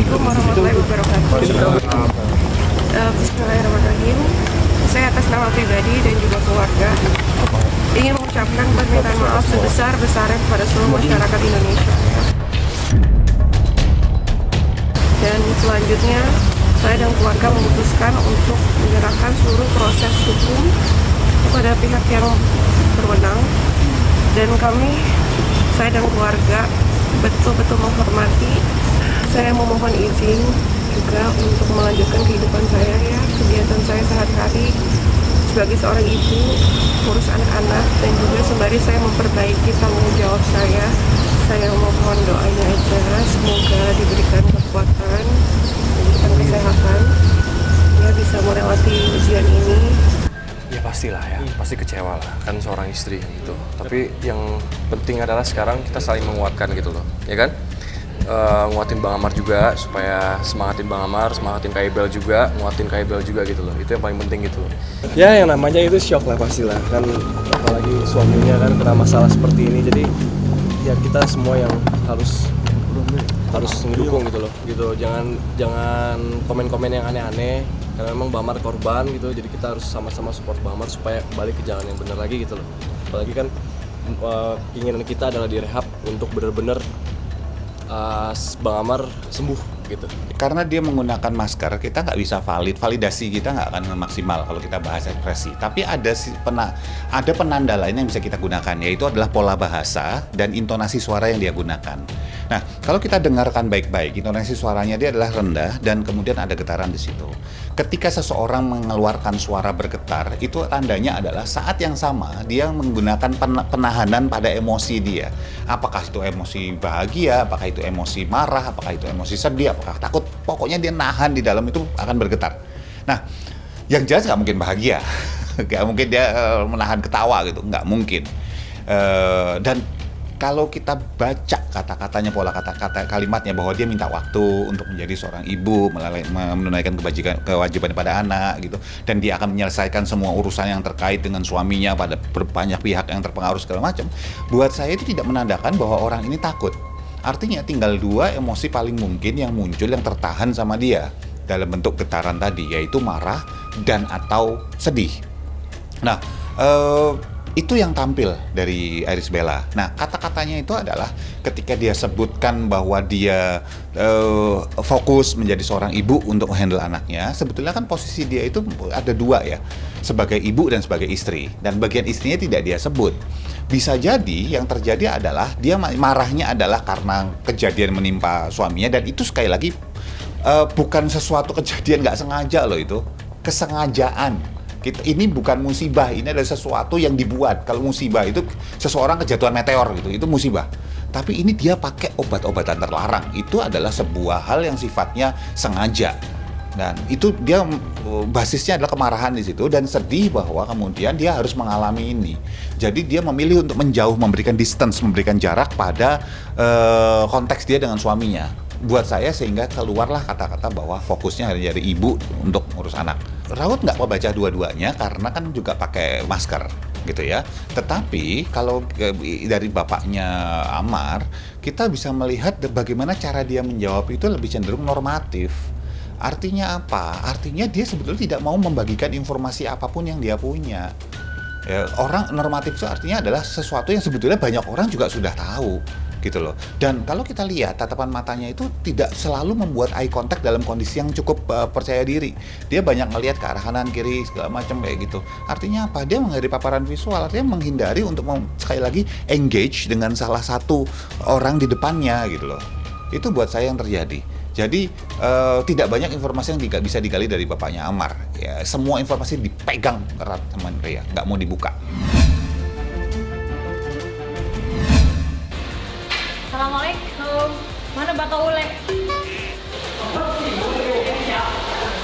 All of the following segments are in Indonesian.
Assalamualaikum warahmatullahi wabarakatuh. Bismillahirrahmanirrahim. Saya atas nama pribadi dan juga keluarga ingin mengucapkan permintaan maaf sebesar-besarnya kepada seluruh masyarakat Indonesia. Dan selanjutnya saya dan keluarga memutuskan untuk menyerahkan seluruh proses hukum kepada pihak yang berwenang, dan saya dan keluarga betul-betul menghormati. Saya memohon izin juga untuk melanjutkan kehidupan saya, kegiatan saya sehari-hari sebagai seorang ibu, ngurus anak-anak, dan juga sembari saya memperbaiki tanggung jawab saya. Saya mohon doanya aja, semoga diberikan kekuatan, diberikan kesehatan, ya bisa melewati ujian ini. Ya pastilah ya, pasti kecewa lah, kan seorang istri gitu. Tapi yang penting adalah sekarang kita saling menguatkan gitu loh, ya kan? Nguatin Bang Amar juga, supaya semangatin Bang Amar, semangatin Kak Ibel juga, nguatin Kak Ibel juga gitu loh. Itu yang paling penting gitu loh. Ya yang namanya itu shock lah pastilah, kan apalagi suaminya kan kena masalah seperti ini. Jadi ya kita semua yang harus mendukung gitu loh, gitu. Jangan komen-komen yang aneh-aneh, karena memang Bang Amar korban gitu. Jadi kita harus sama-sama support Bang Amar supaya balik ke jalan yang benar lagi gitu loh. Apalagi kan keinginan kita adalah direhab untuk benar-benar Bang Amar sembuh gitu. Karena dia menggunakan masker, kita nggak bisa validasi kita nggak akan maksimal kalau kita bahas ekspresi. Tapi ada penanda lain yang bisa kita gunakan, yaitu adalah pola bahasa dan intonasi suara yang dia gunakan. Nah, kalau kita dengarkan baik-baik, intonasi suaranya dia adalah rendah dan kemudian ada getaran di situ. Ketika seseorang mengeluarkan suara bergetar, itu tandanya adalah saat yang sama dia menggunakan penahanan pada emosi dia. Apakah itu emosi bahagia, apakah itu emosi marah, apakah itu emosi sedih, apakah takut, pokoknya dia nahan di dalam itu akan bergetar. Nah, yang jelas nggak mungkin bahagia, nggak mungkin dia menahan ketawa gitu, nggak mungkin. Dan kalau kita baca kata-katanya, pola kata-kata kalimatnya, bahwa dia minta waktu untuk menjadi seorang ibu, menunaikan kewajiban pada anak gitu, dan dia akan menyelesaikan semua urusan yang terkait dengan suaminya pada banyak pihak yang terpengaruh segala macam. Buat saya itu tidak menandakan bahwa orang ini takut. Artinya tinggal dua emosi paling mungkin yang muncul, yang tertahan sama dia dalam bentuk getaran tadi, yaitu marah dan atau sedih. Nah, itu yang tampil dari Irish Bella. Nah, kata-katanya itu adalah ketika dia sebutkan bahwa dia fokus menjadi seorang ibu untuk handle anaknya. Sebetulnya kan posisi dia itu ada dua ya, sebagai ibu dan sebagai istri. Dan bagian istrinya tidak dia sebut. Bisa jadi yang terjadi adalah dia marahnya adalah karena kejadian menimpa suaminya, dan itu sekali lagi bukan sesuatu kejadian nggak sengaja loh, itu kesengajaan. Ini bukan musibah, ini adalah sesuatu yang dibuat. Kalau musibah itu seseorang kejatuhan meteor gitu, itu musibah. Tapi ini dia pakai obat-obatan terlarang. Itu adalah sebuah hal yang sifatnya sengaja. Dan itu dia basisnya adalah kemarahan di situ dan sedih bahwa kemudian dia harus mengalami ini. Jadi dia memilih untuk menjauh, memberikan distance, memberikan jarak pada konteks dia dengan suaminya. Buat saya sehingga keluarlah kata-kata bahwa fokusnya hanya dari ibu untuk ngurus anak. Raut nggak mau baca dua-duanya karena kan juga pakai masker gitu ya. Tetapi kalau dari bapaknya Amar, kita bisa melihat bagaimana cara dia menjawab itu lebih cenderung normatif. Artinya apa? Artinya dia sebetulnya tidak mau membagikan informasi apapun yang dia punya. Ya, orang normatif itu artinya adalah sesuatu yang sebetulnya banyak orang juga sudah tahu gitu loh. Dan kalau kita lihat tatapan matanya itu tidak selalu membuat eye contact dalam kondisi yang cukup percaya diri. Dia banyak melihat ke arah kanan kiri segala macam kayak gitu. Artinya apa? Dia menghindari paparan visual, artinya menghindari untuk sekali lagi engage dengan salah satu orang di depannya gitu loh. Itu buat saya yang terjadi. Jadi tidak banyak informasi yang bisa digali dari bapaknya Amar. Ya, semua informasi dipegang erat sama Ria, nggak mau dibuka. Assalamualaikum. Mana Bapak Ule?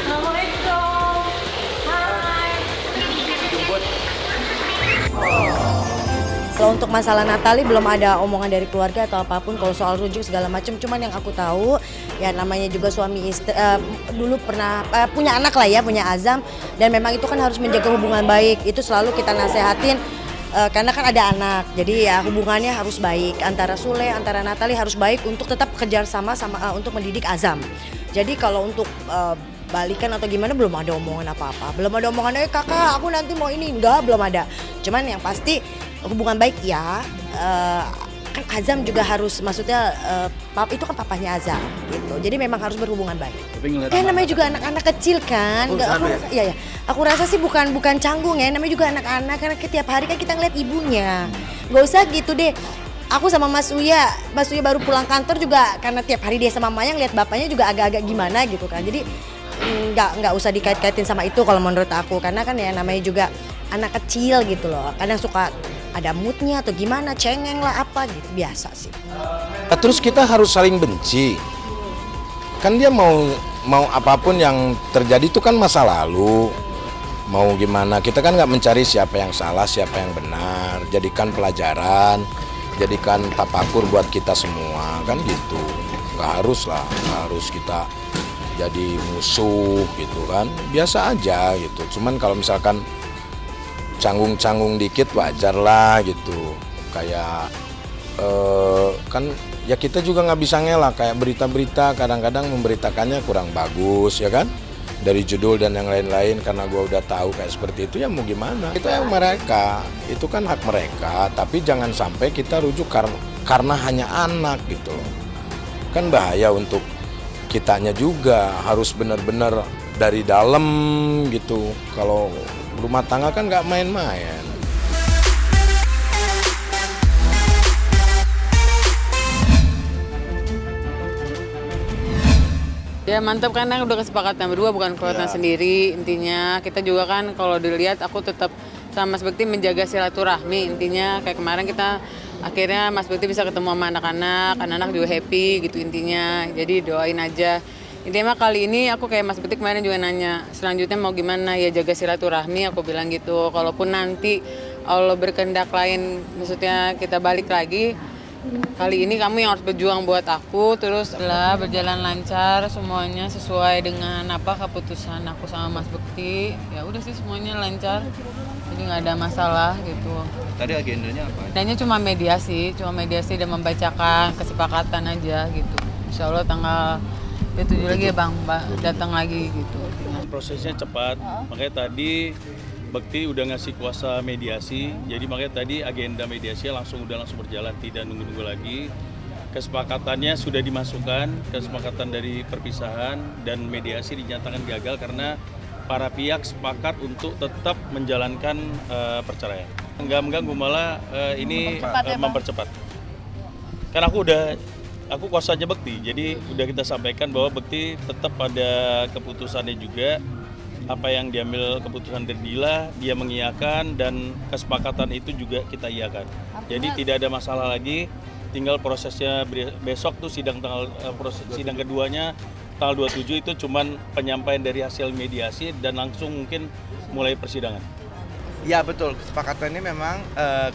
Assalamualaikum. Hai. Kalau untuk masalah Natali belum ada omongan dari keluarga atau apapun kalau soal rujuk segala macam. Cuman yang aku tahu ya namanya juga suami istri dulu pernah punya anak lah ya, punya azam, dan memang itu kan harus menjaga hubungan baik. Itu selalu kita nasehatin. karena kan ada anak, jadi ya hubungannya harus baik antara Sule, antara Natali harus baik untuk tetap kejar sama untuk mendidik Azam. Jadi kalau untuk balikan atau gimana belum ada omongan apa-apa, belum ada omongan kakak aku nanti mau ini, enggak, belum ada. Cuman yang pasti hubungan baik ya. Kan Azam juga harus, maksudnya itu kan papanya Azam gitu, jadi memang harus berhubungan baik. Kan namanya juga anak-anak kecil kan. Aku rasa sih bukan canggung ya, namanya juga anak-anak, karena tiap hari kan kita ngeliat ibunya. Gak usah gitu deh. Aku sama Mas Uya baru pulang kantor juga karena tiap hari dia sama mamanya ngeliat bapaknya juga agak-agak gimana gitu kan. Jadi nggak usah dikait-kaitin sama itu kalau menurut aku, karena kan ya namanya juga anak kecil gitu loh, kadang suka ada moodnya atau gimana, cengeng lah apa gitu, biasa sih. Terus kita harus saling benci, kan dia mau apapun yang terjadi itu kan masa lalu, mau gimana, kita kan nggak mencari siapa yang salah siapa yang benar, jadikan pelajaran, jadikan tapakur buat kita semua kan gitu. Nggak harus kita jadi musuh gitu kan, biasa aja gitu. Cuman kalau misalkan canggung-canggung dikit wajar lah gitu, kayak kan ya kita juga nggak bisa ngelak, kayak berita-berita kadang-kadang memberitakannya kurang bagus ya kan, dari judul dan yang lain-lain, karena gue udah tahu kayak seperti itu ya mau gimana, itu yang mereka, itu kan hak mereka, tapi jangan sampai kita rujuk karena hanya anak gitu loh, kan bahaya untuk kitanya juga, harus benar-benar dari dalam gitu. Kalau rumah tangga kan nggak main-main. Ya mantap, karena udah kesepakatan berdua, bukan kelihatan sendiri. Intinya kita juga kan kalau dilihat aku tetap sama Mas Bekti menjaga silaturahmi. Intinya kayak kemarin kita akhirnya Mas Bekti bisa ketemu sama anak-anak, anak-anak juga happy gitu intinya. Jadi doain aja. Intinya kali ini aku kayak Mas Betik kemarin juga nanya, selanjutnya mau gimana, ya jaga silaturahmi, aku bilang gitu. Kalaupun nanti Allah berkehendak lain, maksudnya kita balik lagi, kali ini kamu yang harus berjuang buat aku, terus lah berjalan lancar semuanya sesuai dengan apa keputusan aku sama Mas Bekti. Ya udah sih semuanya lancar, jadi nggak ada masalah gitu. Tadi agendanya apa? Agendanya cuma mediasi dan membacakan kesepakatan aja gitu. Insya Allah tanggal 7 lagi ya Bang, datang lagi gitu. Prosesnya cepat, makanya tadi Bekti udah ngasih kuasa mediasi, jadi makanya tadi agenda mediasi langsung berjalan, tidak nunggu-nunggu lagi. Kesepakatannya sudah dimasukkan, kesepakatan dari perpisahan, dan mediasi dinyatakan gagal karena para pihak sepakat untuk tetap menjalankan perceraian. Nggak mengganggu, malah ini mempercepat. Karena aku kuasanya Bekti, jadi udah kita sampaikan bahwa Bekti tetap pada keputusannya juga, apa yang diambil keputusan dari Dila, dia mengiyakan, dan kesepakatan itu juga kita iyakan. Jadi tidak ada masalah lagi, tinggal prosesnya besok tuh sidang keduanya tanggal 27 itu cuman penyampaian dari hasil mediasi dan langsung mungkin mulai persidangan. Ya betul, kesepakatannya memang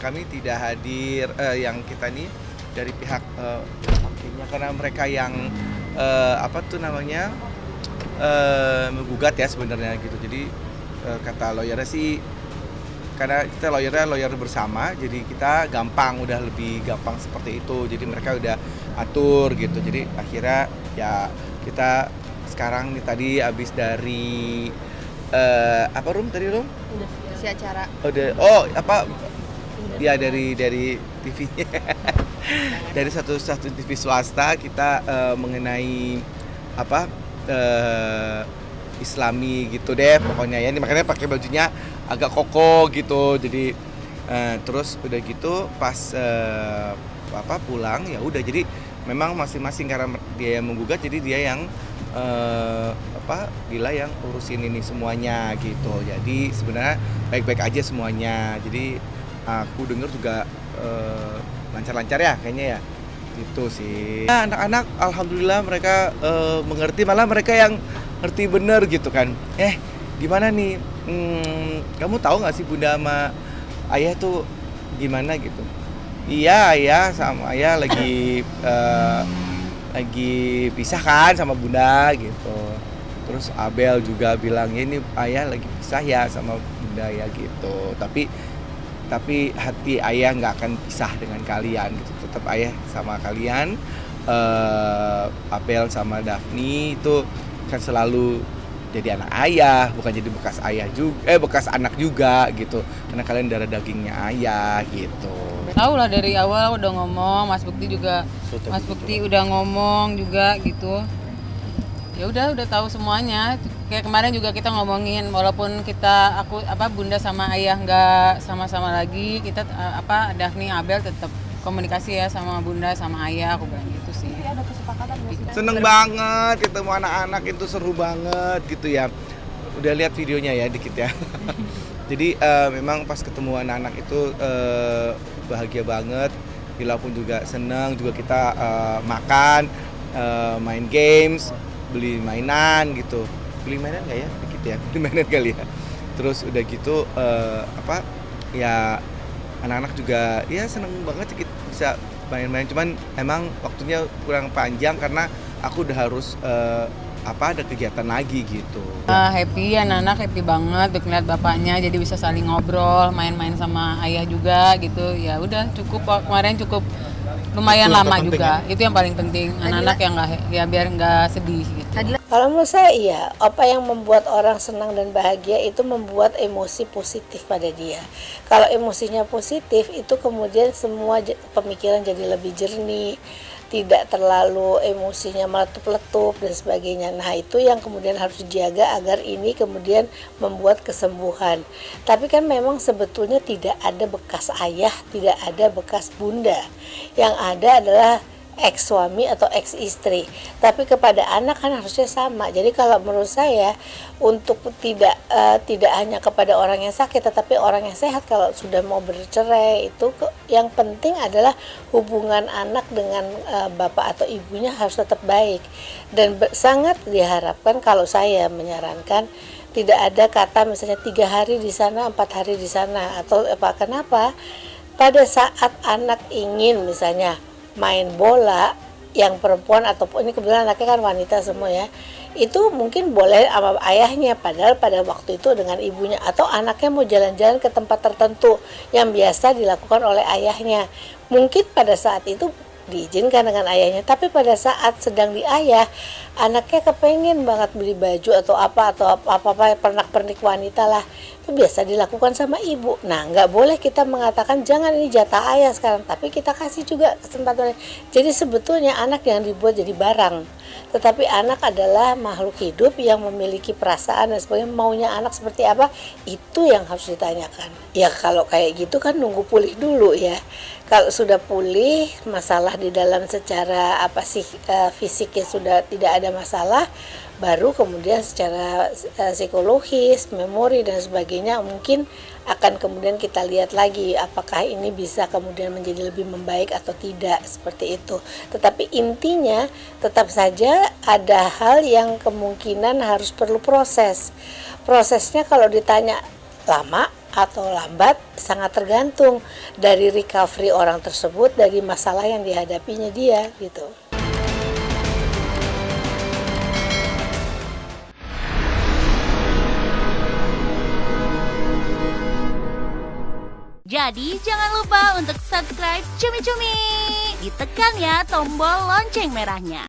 kami tidak hadir, yang kita nih dari pihak karena mereka yang menggugat ya sebenarnya gitu. Jadi kata lawyernya sih, karena kita lawyer bersama, jadi kita udah lebih gampang seperti itu. Jadi mereka udah atur gitu. Jadi akhirnya ya kita sekarang nih tadi habis dari tadi Rum? Si acara. Dari TV-nya. Dari satu TV swasta kita mengenai Islami gitu deh pokoknya ya. Makanya pakai bajunya agak koko gitu. Jadi terus udah gitu pas pulang ya udah, jadi memang masing-masing karena dia yang menggugat, jadi dia yang Dila yang urusin ini semuanya gitu. Jadi sebenarnya baik-baik aja semuanya. Jadi aku dengar juga lancar-lancar ya kayaknya ya, gitu sih. Nah, anak-anak alhamdulillah mereka mengerti, malah mereka yang ngerti bener gitu kan. Gimana nih, kamu tahu nggak sih Bunda sama Ayah tuh gimana gitu? Iya, Ayah sama Ayah lagi pisah kan sama Bunda gitu. Terus Abel juga bilang, ya ini Ayah lagi pisah ya sama Bunda ya gitu. Tapi tapi hati ayah nggak akan pisah dengan kalian gitu. Tetap ayah sama kalian, Abel sama Daphne itu kan selalu jadi anak ayah, bukan jadi bekas ayah juga, bekas anak juga gitu, karena kalian darah dagingnya ayah gitu. Tahu lah dari awal udah ngomong, Mas Bukti udah ngomong juga gitu. Ya udah tahu semuanya. Kayak kemarin juga kita ngomongin, walaupun Bunda sama ayah nggak sama-sama lagi, kita Daphne Abel tetap komunikasi ya sama Bunda sama ayah, aku bilang gitu sih. Jadi ada kesepakatan Seneng banget ketemu anak-anak, itu seru banget gitu ya. Udah lihat videonya ya dikit ya. Jadi memang pas ketemu anak-anak itu bahagia banget. Bila pun juga seneng, juga kita makan, main games, beli mainan gitu. Beli mainan nggak ya? Dikit ya, beli mainan kali ya. Terus udah gitu ya anak-anak juga ya seneng banget bisa main-main. Cuman emang waktunya kurang panjang karena aku udah harus ada kegiatan lagi gitu. Happy, anak-anak happy banget udah ngeliat bapaknya, jadi bisa saling ngobrol, main-main sama ayah juga gitu. Ya udah cukup, kemarin cukup lumayan lama juga. Ya? Itu yang paling penting, anak-anak yang biar nggak sedih gitu. Kalau menurut saya iya, apa yang membuat orang senang dan bahagia itu membuat emosi positif pada dia. Kalau emosinya positif itu kemudian semua pemikiran jadi lebih jernih, tidak terlalu emosinya meletup-letup dan sebagainya. Nah itu yang kemudian harus dijaga agar ini kemudian membuat kesembuhan. Tapi kan memang sebetulnya tidak ada bekas ayah, tidak ada bekas bunda. Yang ada adalah ex suami atau ex istri. Tapi kepada anak kan harusnya sama. Jadi kalau menurut saya untuk tidak hanya kepada orang yang sakit tetapi orang yang sehat kalau sudah mau bercerai itu yang penting adalah hubungan anak dengan bapak atau ibunya harus tetap baik. Dan sangat diharapkan, kalau saya menyarankan, tidak ada kata misalnya 3 hari di sana, 4 hari di sana atau apa. Kenapa? Pada saat anak ingin misalnya main bola yang perempuan ataupun ini kebetulan anaknya kan wanita semua ya, itu mungkin boleh sama ayahnya, padahal pada waktu itu dengan ibunya, atau anaknya mau jalan-jalan ke tempat tertentu yang biasa dilakukan oleh ayahnya, mungkin pada saat itu diizinkan dengan ayahnya, tapi pada saat sedang di ayah, anaknya kepengen banget beli baju atau apa pernak-pernik wanita lah, itu biasa dilakukan sama ibu. Nah nggak boleh kita mengatakan jangan ini jatah ayah sekarang, tapi kita kasih juga kesempatan. Jadi sebetulnya anak yang dibuat jadi barang, tetapi anak adalah makhluk hidup yang memiliki perasaan dan sebagainya. Maunya anak seperti apa, itu yang harus ditanyakan. Ya kalau kayak gitu kan nunggu pulih dulu ya. Kalau sudah pulih, masalah di dalam secara fisiknya sudah tidak ada masalah, baru kemudian secara psikologis, memori dan sebagainya mungkin akan kemudian kita lihat lagi apakah ini bisa kemudian menjadi lebih membaik atau tidak, seperti itu. Tetapi intinya tetap saja ada hal yang kemungkinan harus perlu proses. Prosesnya kalau ditanya lama atau lambat sangat tergantung dari recovery orang tersebut dari masalah yang dihadapinya dia gitu. Jadi jangan lupa untuk subscribe Cumi Cumi. Ditekan ya tombol lonceng merahnya.